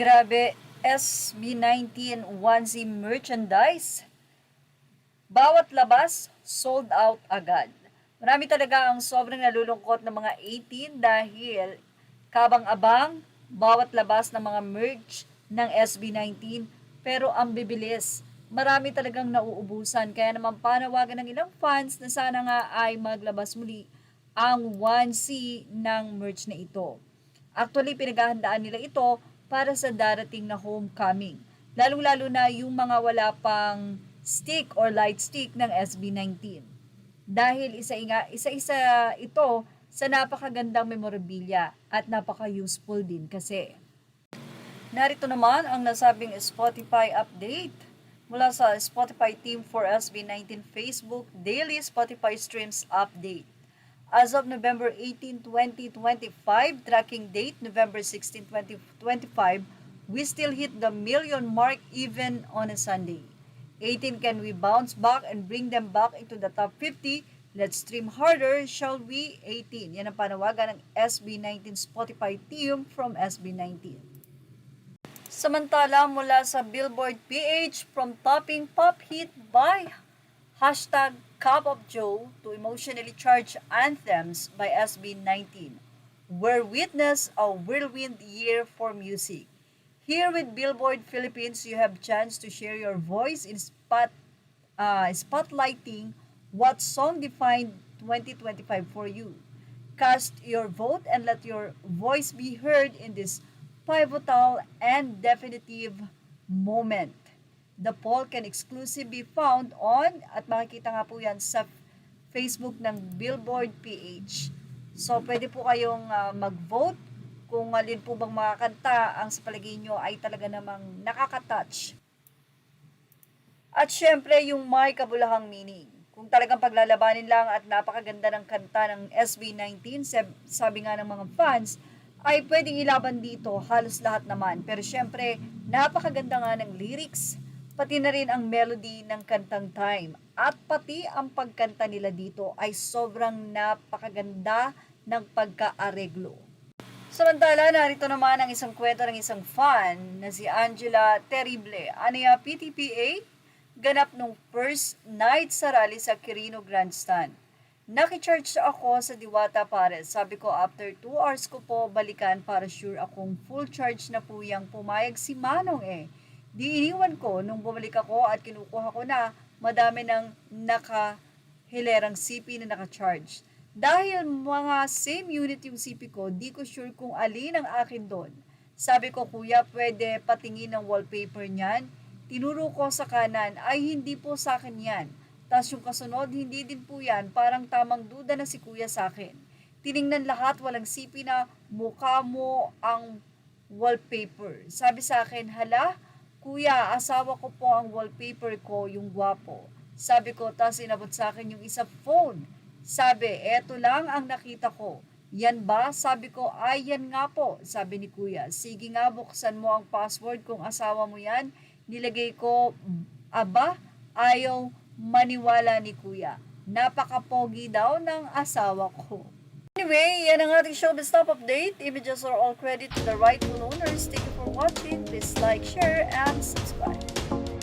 Grabe, SB19 onesie merchandise. Bawat labas, sold out agad. Marami talaga ang sobrang nalulungkot ng mga 18 dahil kabang-abang bawat labas ng mga merch ng SB19 pero ang bibilis. Marami talagang nauubusan kaya naman panawagan ng ilang fans na sana nga ay maglabas muli ang onesie ng merch na ito. Actually, pinaghahandaan nila ito para sa darating na homecoming. Lalong-lalo na yung mga wala pang stick or light stick ng SB19. Dahil isa-isa ito sa napakagandang memorabilia at napaka-useful din kasi. Narito naman ang nasabing Spotify update mula sa Spotify team for SB19 Facebook Daily Spotify Streams Update. As of November 18, 2025, tracking date November 16, 2025, we still hit the million mark even on a Sunday. 18, can we bounce back and bring them back into the top 50? Let's stream harder, shall we? 18. Yan ang panawagan ng SB19 Spotify team from SB19. Samantala, mula sa Billboard PH, from topping pop hit by hashtag Cup of Joe to emotionally charged anthems by SB19. We're witness a whirlwind year for music. Here with Billboard Philippines, you have chance to share your voice in spotlighting what song defined 2025 for you. Cast your vote and let your voice be heard in this pivotal and definitive moment. The poll can exclusively be found on at makikita nga po yan sa Facebook ng Billboard PH. So, pwede po kayong mag-vote kung alin po bang mga kanta ang sa palagay nyo ay talaga namang nakaka-touch. At syempre, yung may kabulahang meaning. Kung talagang paglalabanin lang at napakaganda ng kanta ng SB19, sabi nga ng mga fans, ay pwedeng ilaban dito halos lahat naman. Pero syempre, napakaganda nga ng lyrics, pati na rin ang melody ng kantang Time. At pati ang pagkanta nila dito ay sobrang napakaganda ng pagkaareglo. Samantala, narito naman ang isang kwento ng isang fan na si Angela Terrible. Aniya PTPA, ganap nung first night sa rally sa Quirino Grandstand. Nakicharge ako sa Diwata Pares. Sabi ko, after 2 hours ko po balikan para sure akong full charge na po yang pumayag si Manong eh. Di iniwan ko nung bumalik ako at kinukuha ko na madami ng nakahilerang CP na nakacharge. Dahil mga same unit yung CP ko, di ko sure kung alin ang akin doon. Sabi ko, kuya, pwede patingin ng wallpaper niyan. Tinuro ko sa kanan, ay hindi po sa akin yan. Tapos yung kasunod, hindi din po yan, parang tamang duda na si kuya sa akin. Tiningnan lahat, walang CP na mukha mo ang wallpaper. Sabi sa akin, hala, kuya, asawa ko po ang wallpaper ko, yung gwapo. Sabi ko, tapos inabot sa akin yung isa phone. Sabi, eto lang ang nakita ko. Yan ba? Sabi ko, ay yan nga po. Sabi ni kuya, sige nga buksan mo ang password kung asawa mo yan. Nilagay ko, aba, ayaw maniwala ni kuya. Napaka-pogi daw ng asawa ko. Anyway, yan ang ating showbiz top update. Images are all credit to the rightful owners. Thank you for watching. Please like, share, and subscribe.